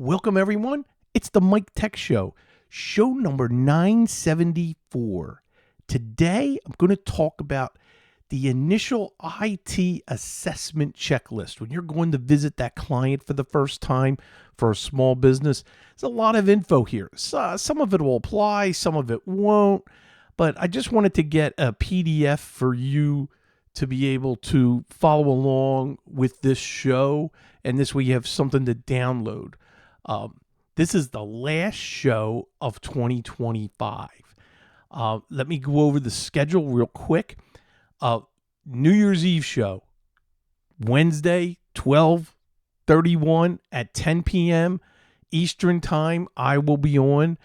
Welcome, everyone. It's the Mike Tech Show, show number 974. Today, I'm going to talk about the initial IT assessment checklist. When you're going to visit that client for the first time for a small business, there's a lot of info here. So, some of it will apply, some of it won't. But I just wanted to get a PDF for you to be able to follow along with this show. And this way you have something to download. This is the last show of 2025. Let me go over the schedule real quick. New Year's Eve show, Wednesday, 12/31 at 10 p.m. Eastern time. I will be on.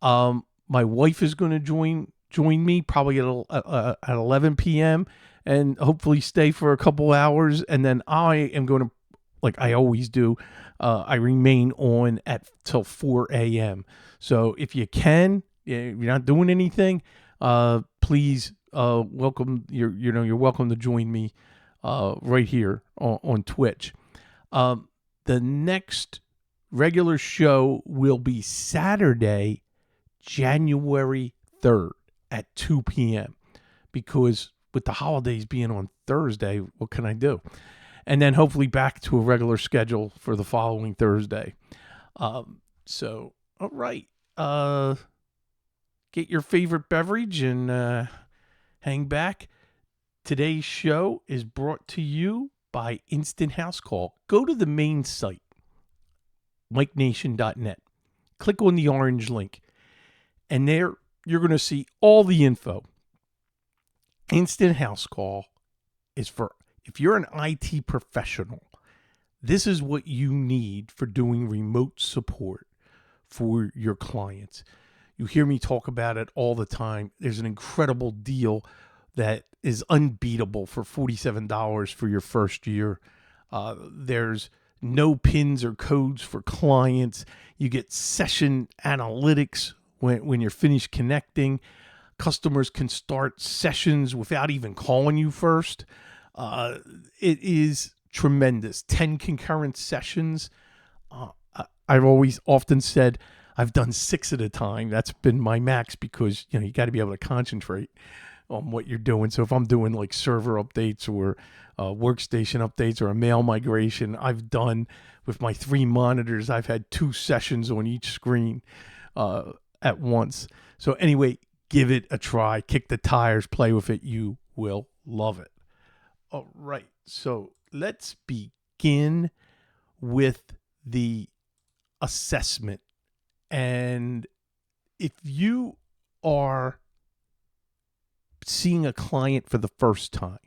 My wife is going to join me probably at 11 p.m. and hopefully stay for a couple hours. And then I am going to, like I always do, I remain on till 4 a.m. So if you can, you're not doing anything, please welcome. You're welcome to join me right here on Twitch. The next regular show will be Saturday, January 3rd at 2 p.m. because with the holidays being on Thursday, what can I do? And then hopefully back to a regular schedule for the following Thursday. So, all right. Get your favorite beverage and hang back. Today's show is brought to you by Instant House Call. Go to the main site, MikeNation.net. Click on the orange link. And there you're going to see all the info. Instant House Call is for, if you're an IT professional, this is what you need for doing remote support for your clients. You hear me talk about it all the time. There's an incredible deal that is unbeatable for $47 for your first year. There's no pins or codes for clients. You get session analytics when you're finished connecting. Customers can start sessions without even calling you first. It is tremendous. 10 concurrent sessions. I've always often said I've done 6 at a time. That's been my max because, you got to be able to concentrate on what you're doing. So if I'm doing like server updates or workstation updates or a mail migration, I've done with my 3 monitors, I've had 2 sessions on each screen at once. So anyway, give it a try. Kick the tires, play with it. You will love it. All right, so let's begin with the assessment. And if you are seeing a client for the first time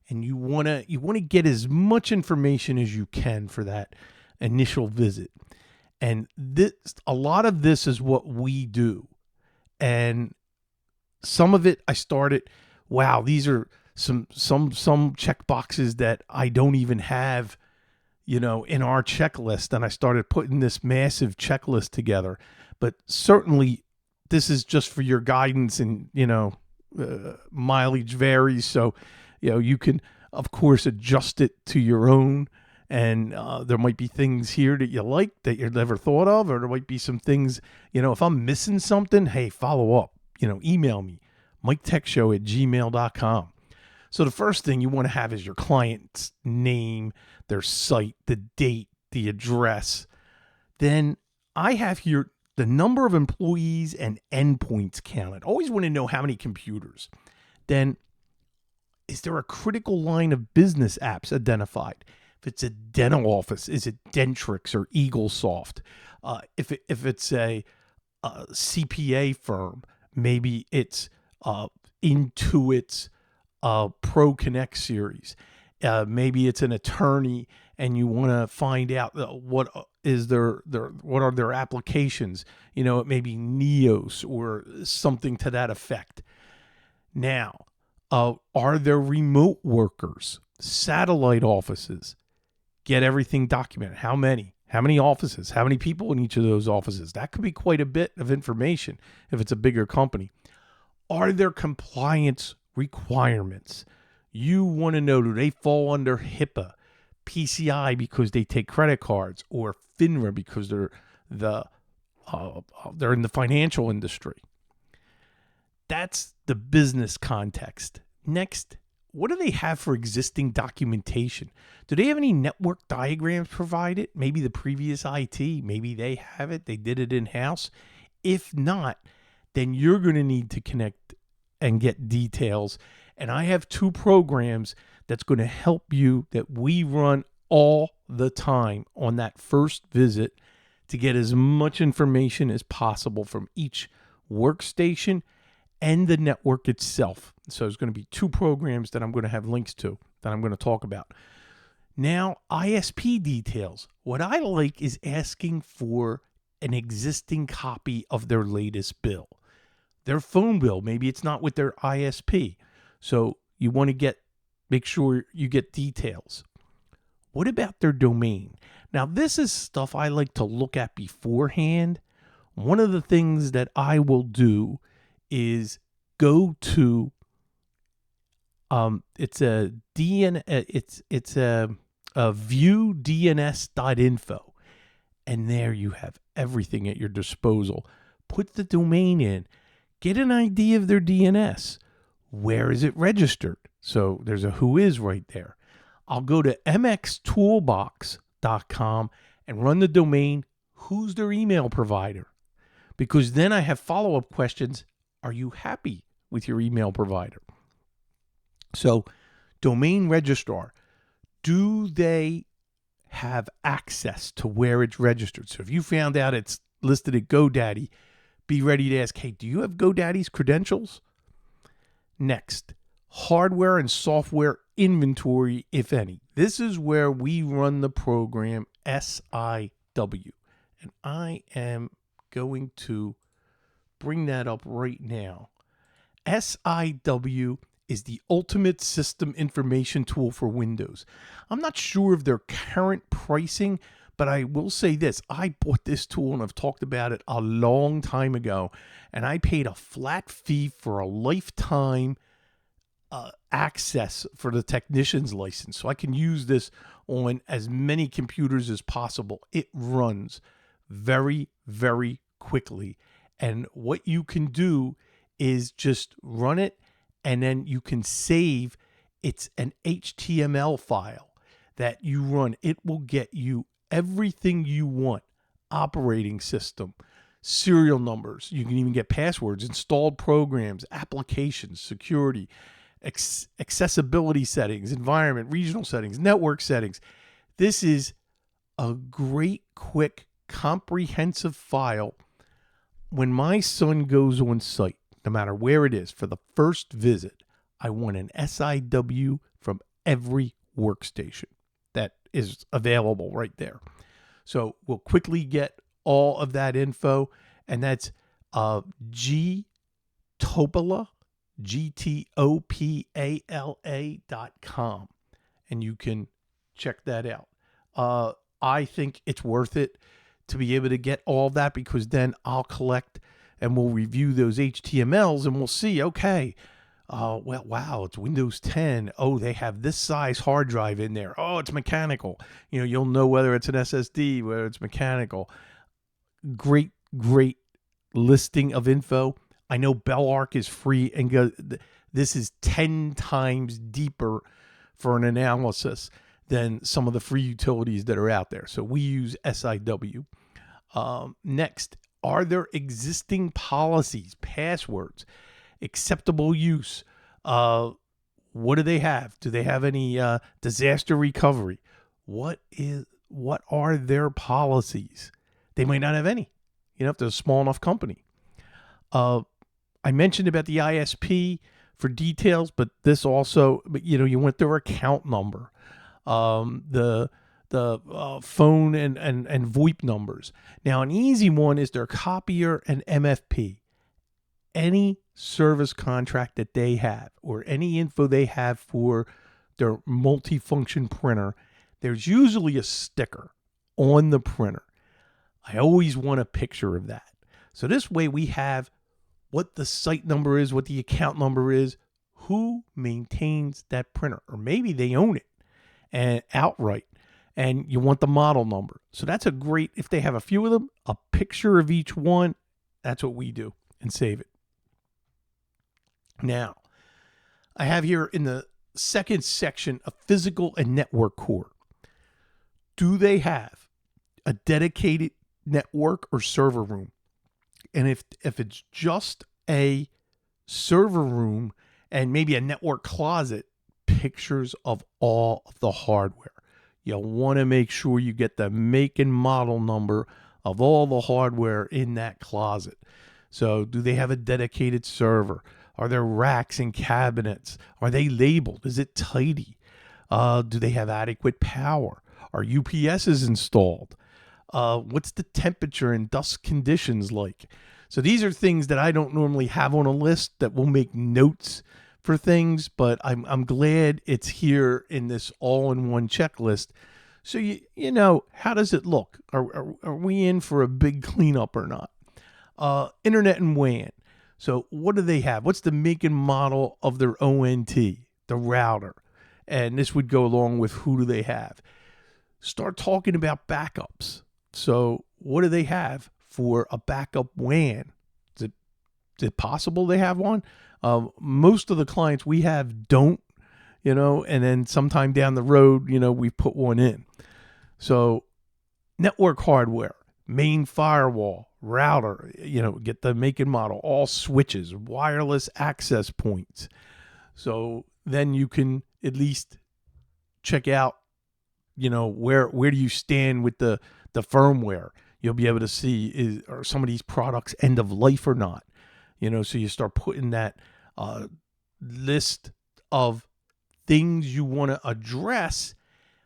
and you want to get as much information as you can for that initial visit, and a lot of this is what we do. And some of it I started, wow, these are some check boxes that I don't even have, in our checklist. And I started putting this massive checklist together. But certainly this is just for your guidance, and, mileage varies. So, you can, of course, adjust it to your own. And there might be things here that you like that you never thought of, or there might be some things, if I'm missing something, hey, follow up, email me, MikeTechShow@gmail.com. So the first thing you want to have is your client's name, their site, the date, the address. Then I have here the number of employees and endpoints counted. Always want to know how many computers. Then, is there a critical line of business apps identified? If it's a dental office, is it Dentrix or EagleSoft? If it's a CPA firm, maybe it's Intuit's Pro Connect series. Maybe it's an attorney and you want to find out what are their applications. It may be Neos or something to that effect. Now, are there remote workers, satellite offices? Get everything documented. How many offices? How many people in each of those offices? That could be quite a bit of information if it's a bigger company. Are there compliance requirements? You want to know, do they fall under HIPAA, PCI because they take credit cards, or FINRA because they're in the financial industry. That's the business context. Next, what do they have for existing documentation? Do they have any network diagrams provided? Maybe the previous IT, maybe they have it. They did it in-house. If not, then you're going to need to connect and get details. And I have 2 programs that's going to help you that we run all the time on that first visit to get as much information as possible from each workstation and the network itself. So there's going to be 2 programs that I'm going to have links to that I'm going to talk about. Now, ISP details. What I like is asking for an existing copy of their latest bill. Their phone bill, maybe it's not with their ISP. So you want to make sure you get details. What about their domain? Now, this is stuff I like to look at beforehand. One of the things that I will do is go to it's a viewdns.info, and there you have everything at your disposal. Put the domain in, get an idea of their DNS. Where is it registered? So there's a who is right there. I'll go to mxtoolbox.com and run the domain. Who's their email provider? Because then I have follow-up questions. Are you happy with your email provider? So, domain registrar, do they have access to where it's registered? So if you found out it's listed at GoDaddy, be ready to ask, hey, do you have GoDaddy's credentials? Next, hardware and software inventory, if any. This is where we run the program SIW. And I am going to bring that up right now. SIW is the ultimate system information tool for Windows. I'm not sure of their current pricing, but I will say this. I bought this tool, and I've talked about it a long time ago, and I paid a flat fee for a lifetime access for the technician's license. So I can use this on as many computers as possible. It runs very, very quickly. And what you can do is just run it, and then you can save. It's an HTML file that you run. It will get you everything you want. Operating system, serial numbers. You can even get passwords, installed programs, applications, security, accessibility settings, environment, regional settings, network settings. This is a great, quick, comprehensive file. When my son goes on site, no matter where it is, for the first visit, I want an SIW from every workstation that is available right there. So we'll quickly get all of that info, and that's gtopala, GTOPALA.com, and you can check that out. I think it's worth it to be able to get all that, because then I'll collect and we'll review those HTMLs and we'll see, okay, well, wow, it's Windows 10. Oh, they have this size hard drive in there. Oh, it's mechanical. You'll know whether it's an SSD, whether it's mechanical. Great, great listing of info. I know BellArc is free, and this is 10 times deeper for an analysis than some of the free utilities that are out there. So we use SIW. Next, are there existing policies, passwords, acceptable use? What do they have? Do they have any disaster recovery? What are their policies? They might not have any, if they're a small enough company. I mentioned about the ISP for details, but this also, you want their account number, the phone and VoIP numbers. Now, an easy one is their copier and MFP. Any service contract that they have, or any info they have for their multifunction printer, there's usually a sticker on the printer. I always want a picture of that. So this way we have what the site number is, what the account number is, who maintains that printer, or maybe they own it and outright. and you want the model number. So that's a great, if they have a few of them, a picture of each one. That's what we do and save it. Now, I have here in the second section a physical and network core. Do they have a dedicated network or server room? And if it's just a server room and maybe a network closet, pictures of all of the hardware. You'll want to make sure you get the make and model number of all the hardware in that closet. So do they have a dedicated server? Are there racks and cabinets? Are they labeled? Is it tidy? Do they have adequate power? Are UPSs installed? What's the temperature and dust conditions like? So these are things that I don't normally have on a list that will make notes for things, but I'm glad it's here in this all-in-one checklist. So you know, how does it look? Are we in for a big cleanup or not? Internet and WAN. So what do they have? What's the make and model of their ONT, the router? And this would go along with who do they have. Start talking about backups. So what do they have for a backup WAN? Is it possible they have one? Most of the clients we have don't, and then sometime down the road, we put one in. So network hardware, main firewall, router, get the make and model, all switches, wireless access points. So then you can at least check out, where do you stand with the firmware. You'll be able to see are some of these products end of life or not. So you start putting that list of things you want to address,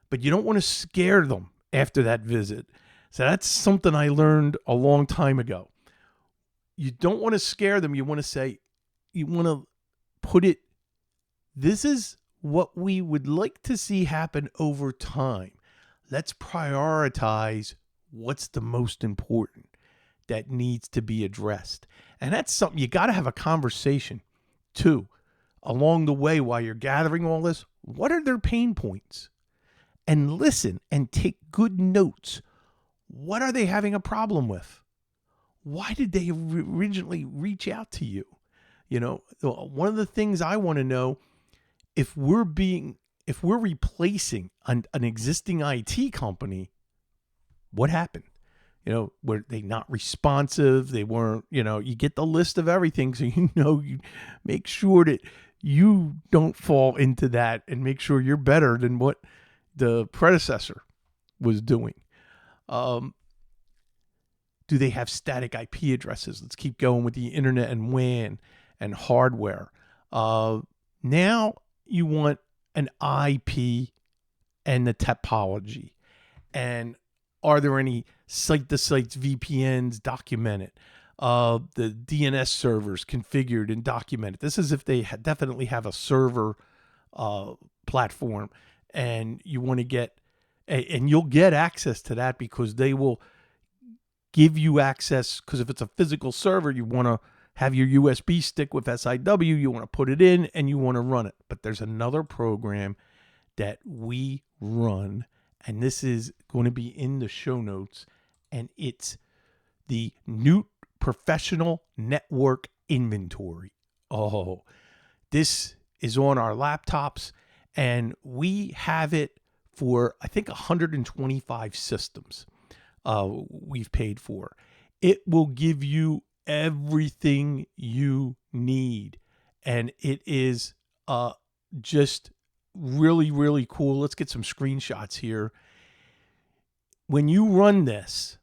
but you don't want to scare them after that visit. So that's something I learned a long time ago. You don't want to scare them. You want to put it, this is what we would like to see happen over time. Let's prioritize what's the most important that needs to be addressed. And that's something you got to have a conversation too along the way while you're gathering all this. What are their pain points? And listen and take good notes. What are they having a problem with? Why did they originally reach out to you? One of the things I want to know, if we're replacing an existing IT company, what happened? Were they not responsive? They weren't, you get the list of everything. So, you make sure that you don't fall into that and make sure you're better than what the predecessor was doing. Do they have static IP addresses? Let's keep going with the internet and WAN and hardware. Now you want an IP and the topology. And are there any site-to-sites VPNs documented? The DNS servers configured and documented. This is if they definitely have a server platform, and you want to get, and you'll get access to that because they will give you access. Because if it's a physical server, you want to have your USB stick with SIW, you want to put it in and you want to run it. But there's another program that we run, and this is going to be in the show notes, and it's the Newt Professional Network Inventory. Oh, this is on our laptops, and we have it for, I think, 125 systems we've paid for. It will give you everything you need, and it is just really, really cool. Let's get some screenshots here. When you run this,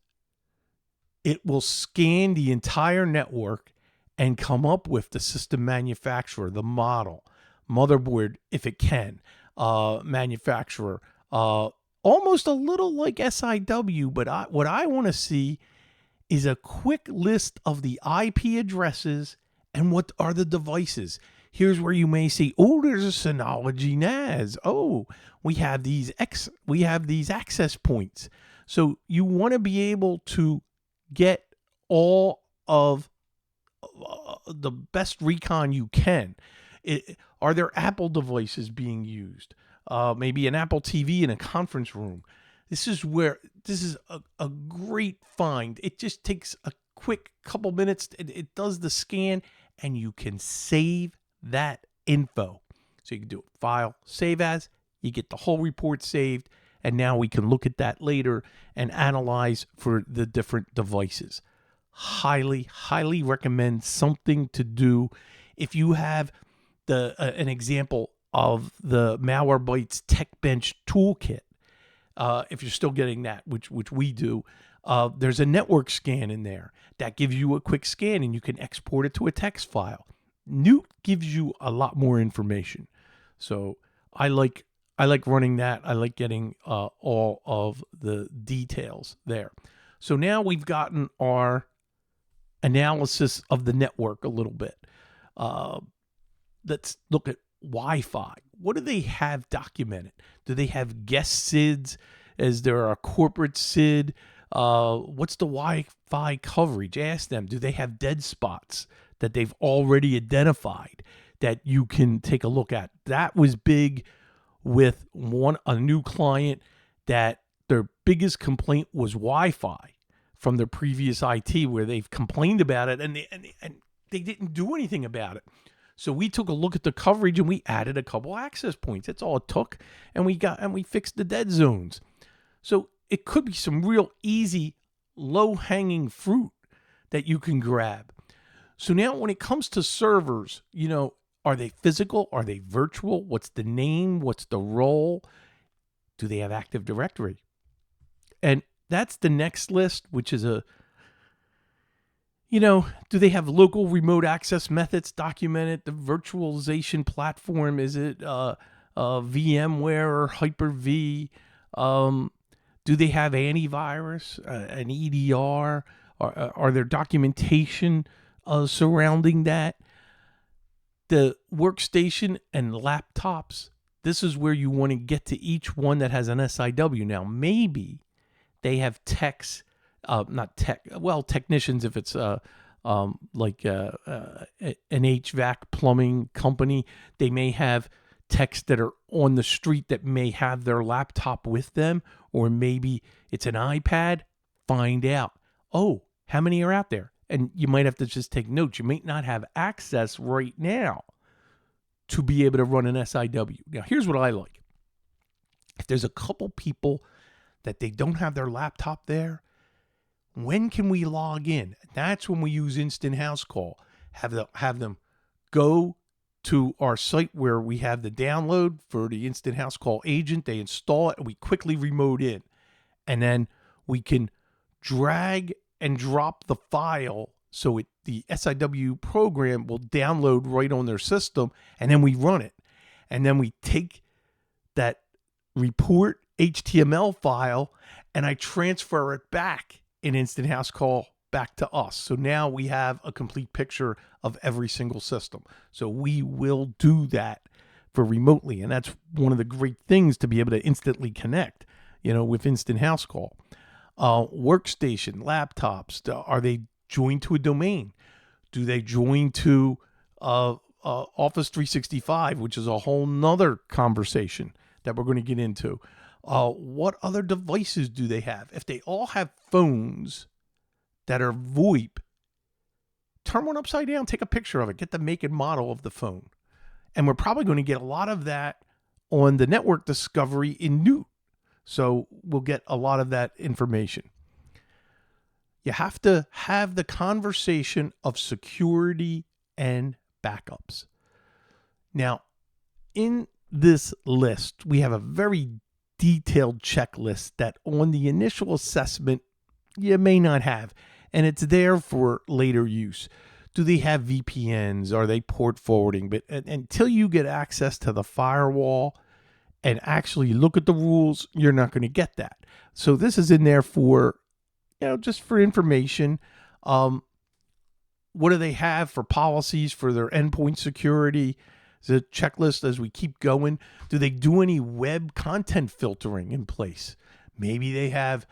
it will scan the entire network and come up with the system manufacturer, the model, motherboard, if it can, manufacturer, almost a little like SIW, but what I want to see is a quick list of the IP addresses and what are the devices. Here's where you may see, oh, there's a Synology NAS. Oh, we have these access points. So you want to be able to get all of the best recon you can. Are there Apple devices being used? Maybe an Apple TV in a conference room. This is a great find. It just takes a quick couple minutes. It does the scan, and you can save that info. So you can do it, file, save as, you get the whole report saved, and now we can look at that later and analyze for the different devices. Highly, highly recommend, something to do. If you have an example of the Malwarebytes Tech Bench Toolkit, if you're still getting that, which we do, there's a network scan in there that gives you a quick scan, and you can export it to a text file. Newt gives you a lot more information, so I like running that. I like getting all of the details there. So now we've gotten our analysis of the network a little bit. Let's look at Wi-Fi. What do they have documented? Do they have guest SIDs? Is there a corporate SID? What's the Wi-Fi coverage? Ask them. Do they have dead spots that they've already identified that you can take a look at? That was big with a new client, that their biggest complaint was Wi-Fi from their previous IT, where they've complained about it and they didn't do anything about it. So we took a look at the coverage and we added a couple access points. That's all it took. And we fixed the dead zones. So it could be some real easy, low-hanging fruit that you can grab. So now when it comes to servers, are they physical? Are they virtual? What's the name? What's the role? Do they have Active Directory? And that's the next list, which is do they have local remote access methods documented? The virtualization platform, is it VMware or Hyper-V? Do they have antivirus, an EDR? Are there documentation surrounding that? The workstation and laptops, this is where you want to get to each one that has an SIW. Now, maybe they have techs, technicians if it's like an HVAC plumbing company. They may have techs that are on the street that may have their laptop with them, or maybe it's an iPad. Find out, how many are out there? And you might have to just take notes. You might not have access right now to be able to run an SIW. Now, here's what I like. If there's a couple people that they don't have their laptop there, when can we log in? That's when we use Instant House Call. Have them go to our site where we have the download for the Instant House Call agent. They install it, and we quickly remote in. And then we can drag and drop the file so the SIW program will download right on their system, and then we run it. And then we take that report HTML file and I transfer it back in Instant House Call back to us. So now we have a complete picture of every single system. So we will do that for remotely. And that's one of the great things, to be able to instantly connect, with Instant House Call. Workstation, laptops, are they joined to a domain? Do they join to Office 365, which is a whole nother conversation that we're going to get into? What other devices do they have? If they all have phones that are VoIP, turn one upside down, take a picture of it, get the make and model of the phone. And we're probably going to get a lot of that on the network discovery in Newt. So we'll get a lot of that information. You have to have the conversation of security and backups. Now, in this list, we have a very detailed checklist that on the initial assessment, you may not have. And it's there for later use. Do they have VPNs? Are they port forwarding? But until you get access to the firewall and actually look at the rules, you're not going to get that. So this is in there for, just for information. What do they have for policies for their endpoint security? Is a checklist as we keep going. Do they do any web content filtering in place? Maybe they have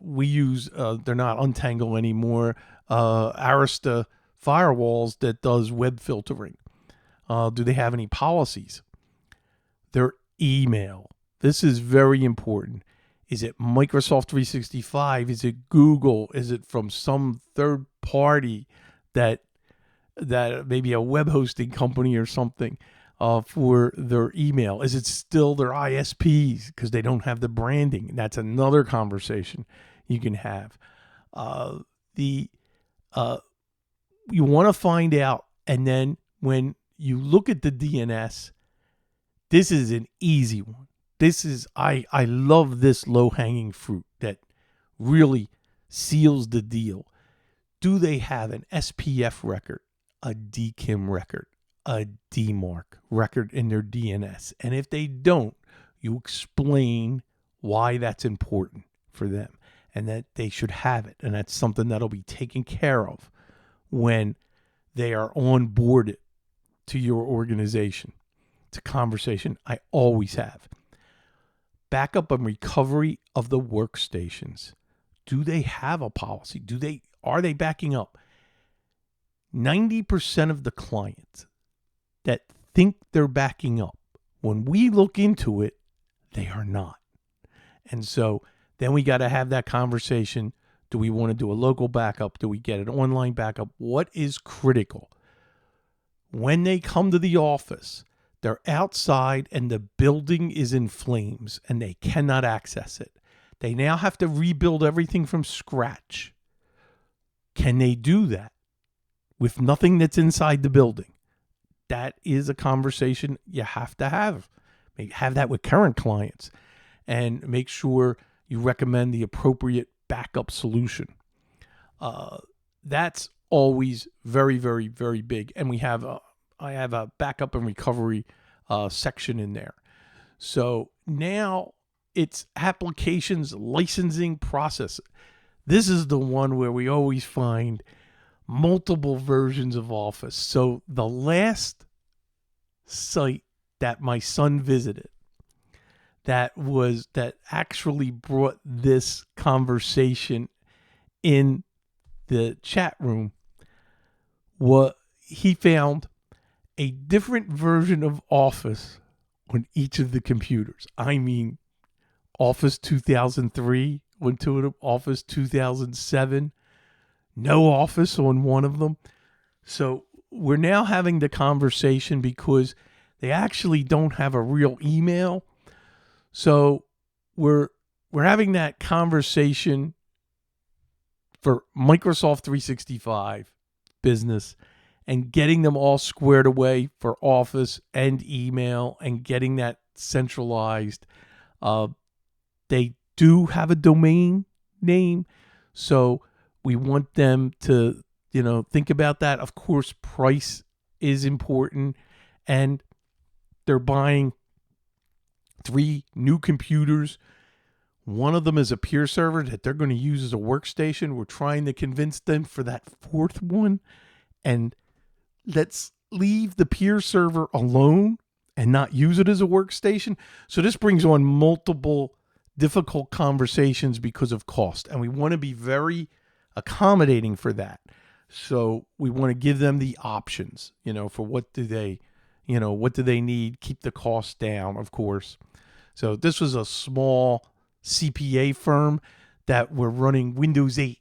we use, they're not Untangle anymore, Arista firewalls that does web filtering. Do they have any policies? Their email, This is very important. Is it Microsoft 365? Is it Google? Is it from some third party that maybe a web hosting company or something for their email? Is it still their ISPs because they don't have the branding? That's another conversation you can have. You want to find out, and then when you look at the DNS, this is an easy one. This is I love this low-hanging fruit that really seals the deal. Do they have an SPF record, a DKIM record, a DMARC record in their DNS? And if they don't, you explain why that's important for them and that they should have it. And that's something that'll be taken care of when they are onboarded to your organization. It's a conversation I always have. Backup and recovery of the workstations. Do they have a policy? Are they backing up? 90% of the clients that think they're backing up, when we look into it, they are not. And so then we got to have that conversation. Do we want to do a local backup? Do we get an online backup? What is critical? When they come to the office, they're outside and the building is in flames and they cannot access it. They now have to rebuild everything from scratch. Can they do that with nothing that's inside the building? That is a conversation you have to have. Maybe have that with current clients and make sure you recommend the appropriate backup solution. That's always very, very, very big. And I have a backup and recovery section in there. So now it's applications licensing process. This is the one where we always find multiple versions of Office. So the last site that my son visited that actually brought this conversation in the chat room, he found a different version of Office on each of the computers. I mean, Office 2003 went to it, Office 2007, no Office on one of them. So we're now having the conversation because they actually don't have a real email. So we're having that conversation for Microsoft 365 business and getting them all squared away for Office and email and getting that centralized. They do have a domain name, so we want them to, think about that. Of course, price is important, and they're buying 3 new computers. One of them is a peer server that they're going to use as a workstation. We're trying to convince them for that 4th one, and let's leave the peer server alone and not use it as a workstation. So this brings on multiple difficult conversations because of cost, and we want to be very accommodating for that. So we want to give them the options, for what do they need, keep the cost down, of course. So this was a small CPA firm that were running Windows 8.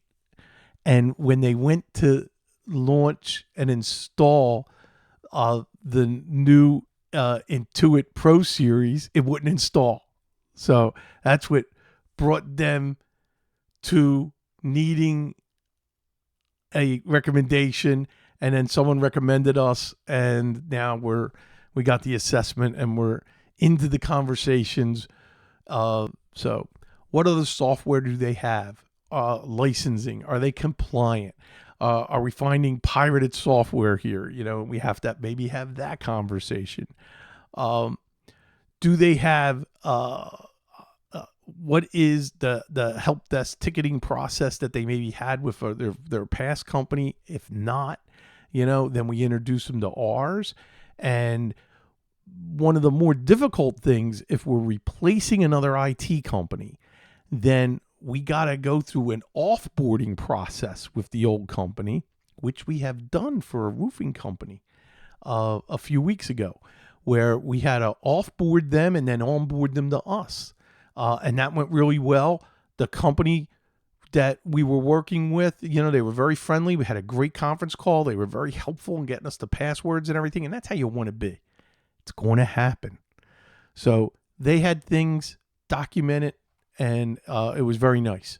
And when they went to launch and install the new Intuit Pro Series, it wouldn't install. So that's what brought them to needing a recommendation, and then someone recommended us, and now we got the assessment and we're into the conversations. So what other software do they have? Licensing, are they compliant? Are we finding pirated software here? We have to maybe have that conversation. Do they have what is the help desk ticketing process that they maybe had with their past company? If not, then we introduce them to ours. And one of the more difficult things, if we're replacing another IT company, then we got to go through an offboarding process with the old company, which we have done for a roofing company a few weeks ago, where we had to offboard them and then onboard them to us. And that went really well. The company that we were working with, they were very friendly. We had a great conference call. They were very helpful in getting us the passwords and everything. And that's how you want to be. It's going to happen. So they had things documented, and it was very nice.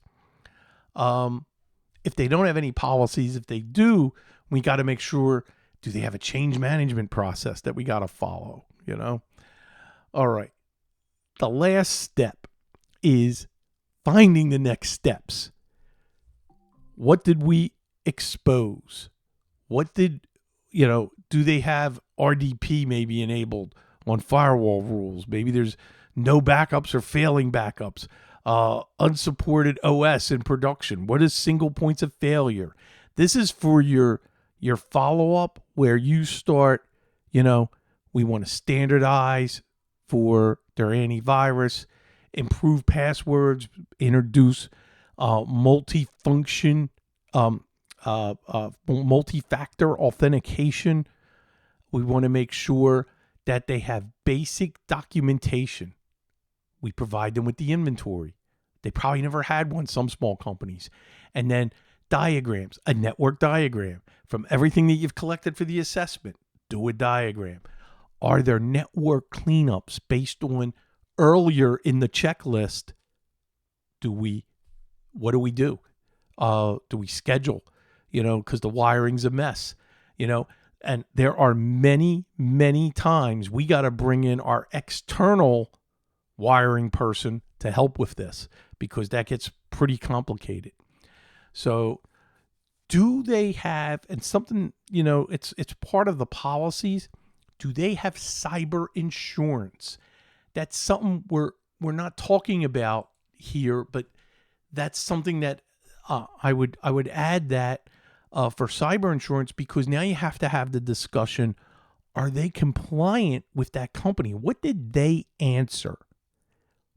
If they don't have any policies, if they do, we got to make sure, do they have a change management process that we got to follow, All right. The last step is finding the next steps. What did we expose? What did, do they have RDP maybe enabled on firewall rules? Maybe there's no backups or failing backups. Unsupported OS in production. What is single points of failure? This is for your follow-up where you start, we want to standardize for their antivirus, improve passwords, introduce multi-function, multi-factor authentication. We want to make sure that they have basic documentation. We provide them with the inventory. They probably never had one, some small companies. And then diagrams, a network diagram from everything that you've collected for the assessment. Do a diagram. Are there network cleanups based on earlier in the checklist? What do we do? Do we schedule? Because the wiring's a mess, and there are many, many times we got to bring in our external wiring person to help with this because that gets pretty complicated. So do they have, and something, it's part of the policies, do they have cyber insurance? That's something we're not talking about here, but that's something that I would add that for cyber insurance, because now you have to have the discussion, are they compliant with that company? What did they answer?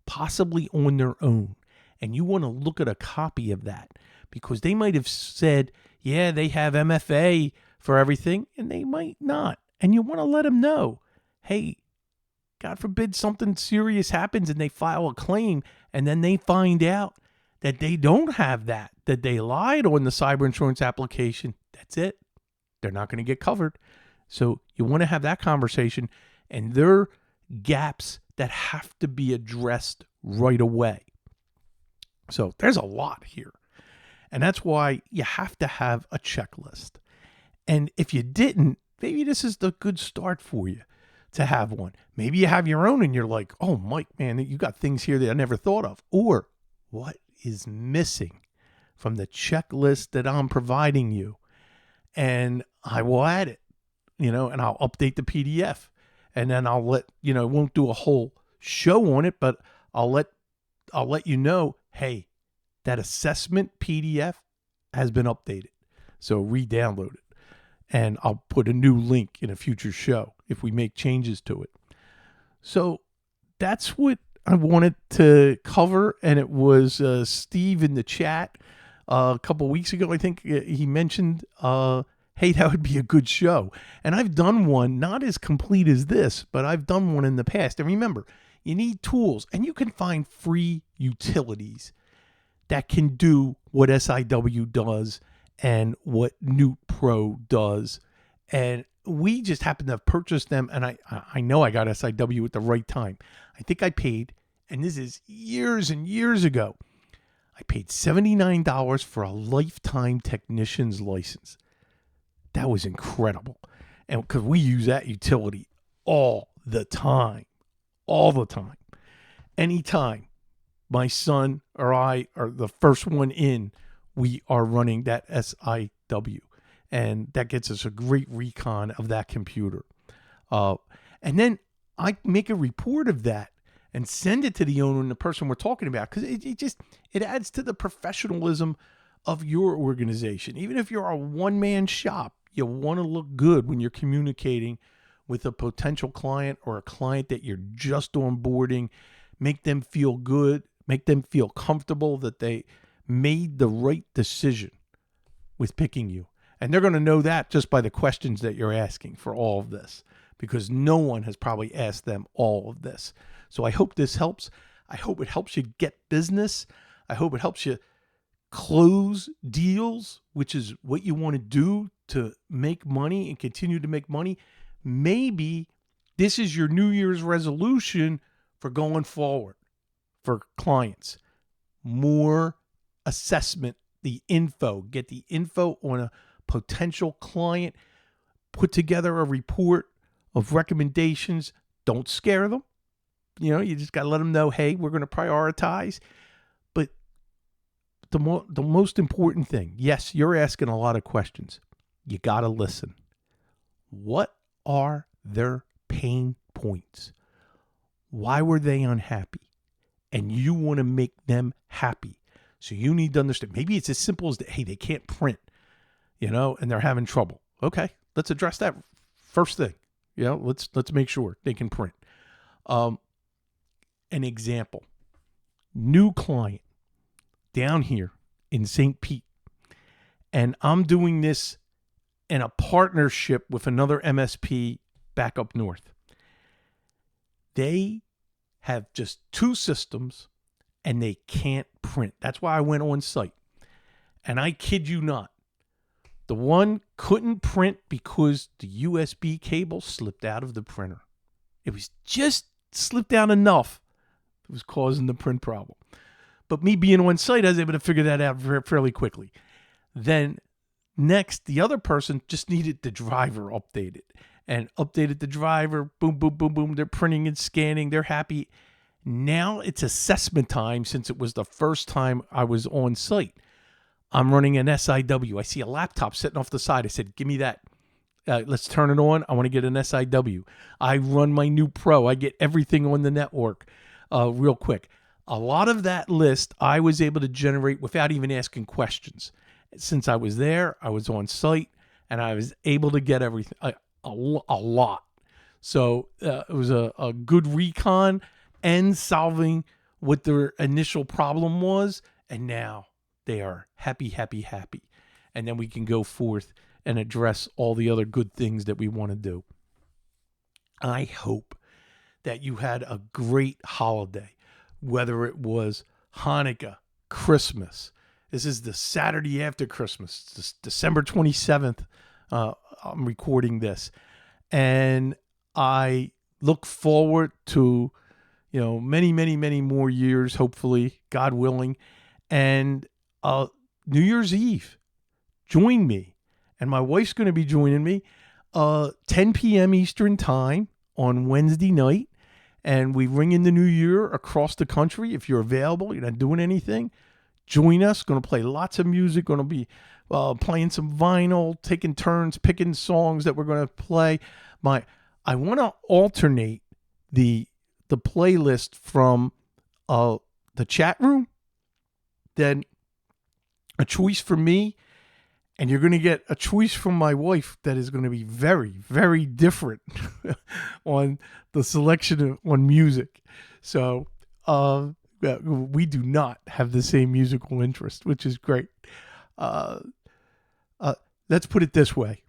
Possibly on their own. And you want to look at a copy of that because they might have said, yeah, they have MFA for everything, and they might not. And you want to let them know, hey, God forbid something serious happens and they file a claim and then they find out that they don't have that they lied on the cyber insurance application. That's it. They're not going to get covered. So you want to have that conversation, and there are gaps that have to be addressed right away. So there's a lot here. And that's why you have to have a checklist. And if you didn't, maybe this is the good start for you to have one. Maybe you have your own and you're like, oh, Mike, man, you got things here that I never thought of. Or what is missing from the checklist that I'm providing you? And I will add it, and I'll update the PDF. And then I'll let, won't do a whole show on it, but I'll let you know, hey, that assessment PDF has been updated. So re-download it. And I'll put a new link in a future show if we make changes to it. So that's what I wanted to cover. And it was Steve in the chat a couple weeks ago. I think he mentioned, hey, that would be a good show. And I've done one, not as complete as this, but I've done one in the past. And remember, you need tools, and you can find free utilities that can do what SIW does and what Newt Pro does. And we just happen to have purchased them, and I know I got SIW at the right time. I think I paid, and this is years and years ago, I paid $79 for a lifetime technician's license. That was incredible. And because we use that utility all the time. Anytime my son or I are the first one in, we are running that SIW. And that gets us a great recon of that computer. And then I make a report of that and send it to the owner and the person we're talking about, because it adds to the professionalism of your organization. Even if you're a one-man shop, you want to look good when you're communicating with a potential client or a client that you're just onboarding. Make them feel good, make them feel comfortable that they made the right decision with picking you. And they're going to know that just by the questions that you're asking for all of this, because no one has probably asked them all of this. So I hope this helps. I hope it helps you get business. I hope it helps you close deals, which is what you want to do to make money and continue to make money. Maybe this is your New Year's resolution for going forward for clients. More assessment, the info. Get the info on a potential client. Put together a report of recommendations. Don't scare them. You just got to let them know, hey, we're going to prioritize. But the most important thing, yes, you're asking a lot of questions. You got to listen. What are their pain points? Why were they unhappy? And you want to make them happy. So you need to understand. Maybe it's as simple as that, hey, they can't print, and they're having trouble. Okay, let's address that first thing. Let's make sure they can print. An example. New client down here in St. Pete. And I'm doing this in a partnership with another MSP back up north. They have just 2 systems and they can't print. That's why I went on site. And I kid you not, the one couldn't print because the USB cable slipped out of the printer. It was just slipped out enough that was causing the print problem. But me being on site, I was able to figure that out fairly quickly. Then next, the other person just needed the driver updated. And updated the driver, boom, boom, boom, boom. They're printing and scanning. They're happy. Now it's assessment time since it was the first time I was on site. I'm running an SIW. I see a laptop sitting off the side. I said, give me that. Let's turn it on. I want to get an SIW. I run my new Pro. I get everything on the network real quick. A lot of that list I was able to generate without even asking questions. Since I was there, I was on site, and I was able to get everything. A lot. So it was a good recon and solving what their initial problem was. And now they are happy, happy, happy. And then we can go forth and address all the other good things that we want to do. I hope that you had a great holiday, whether it was Hanukkah, Christmas. This is the Saturday after Christmas. It's December 27th. I'm recording this, and I look forward to, many, many, many more years, hopefully, God willing. And New Year's Eve, join me, and my wife's going to be joining me 10 p.m. Eastern time on Wednesday night, and we ring in the new year across the country. If you're available, you're not doing anything, join us. Going to play lots of music. Going to be playing some vinyl, taking turns, picking songs that we're going to play. I want to alternate the playlist from the chat room, then a choice from me, and you're going to get a choice from my wife that is going to be very, very different on the selection on music. So we do not have the same musical interest, which is great. Let's put it this way.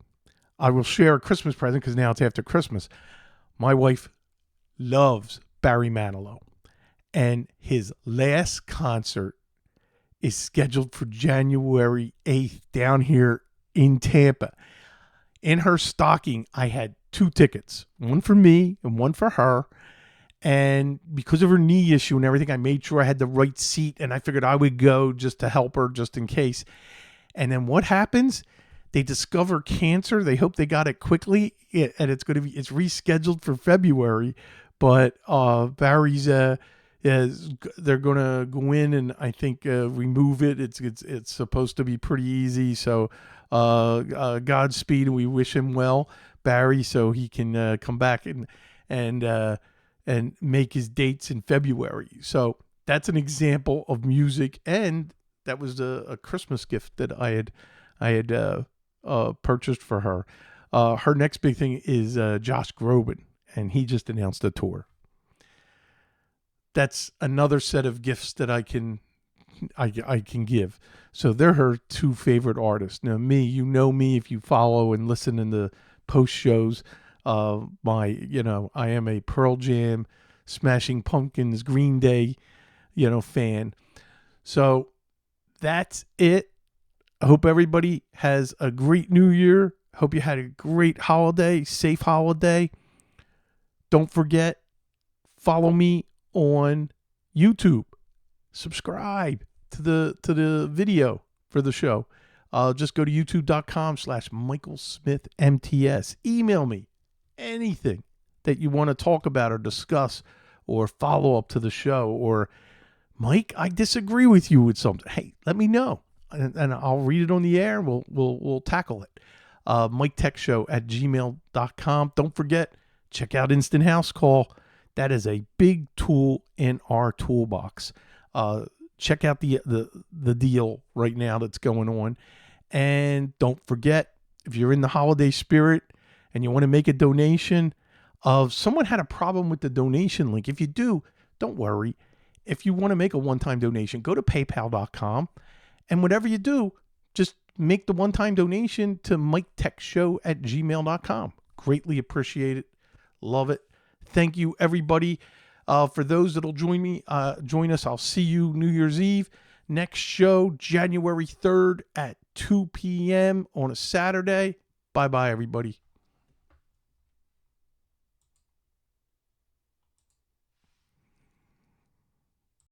I will share a Christmas present because now it's after Christmas. My wife loves Barry Manilow, and his last concert is scheduled for January 8th down here in Tampa. In her stocking, I had 2 tickets, one for me and one for her. And because of her knee issue and everything, I made sure I had the right seat, and I figured I would go just to help her just in case. And then what happens? They discover cancer. They hope they got it quickly, and it's rescheduled for February. But Barry's they're going to go in and I think remove it. It's supposed to be pretty easy. So Godspeed, and we wish him well, Barry, so he can come back and make his dates in February. So that's an example of music, and that was a Christmas gift that I had purchased for her. Her next big thing is Josh Groban, and he just announced a tour. That's another set of gifts that I can give. So they're her 2 favorite artists. Now me, you know me if you follow and listen in the post shows. I am a Pearl Jam, Smashing Pumpkins, Green Day, fan. So that's it. I hope everybody has a great new year. Hope you had a great holiday, safe holiday. Don't forget, follow me on YouTube. Subscribe to the video for the show. Just go to youtube.com/Michael Smith MTS. Email me anything that you want to talk about or discuss or follow up to the show. Or, Mike, I disagree with you with something. Hey, let me know, and I'll read it on the air. We'll tackle it. MikeTechShow@gmail.com. Don't forget, check out Instant House Call. That is a big tool in our toolbox. Check out the deal right now that's going on. And don't forget, if you're in the holiday spirit and you want to make a donation, someone had a problem with the donation link. If you do, don't worry. If you want to make a one-time donation, go to paypal.com. And whatever you do, just make the one-time donation to MikeTechShow@gmail.com. Greatly appreciate it. Love it. Thank you, everybody. For those that'll join us, I'll see you New Year's Eve. Next show, January 3rd at 2 p.m. on a Saturday. Bye-bye, everybody.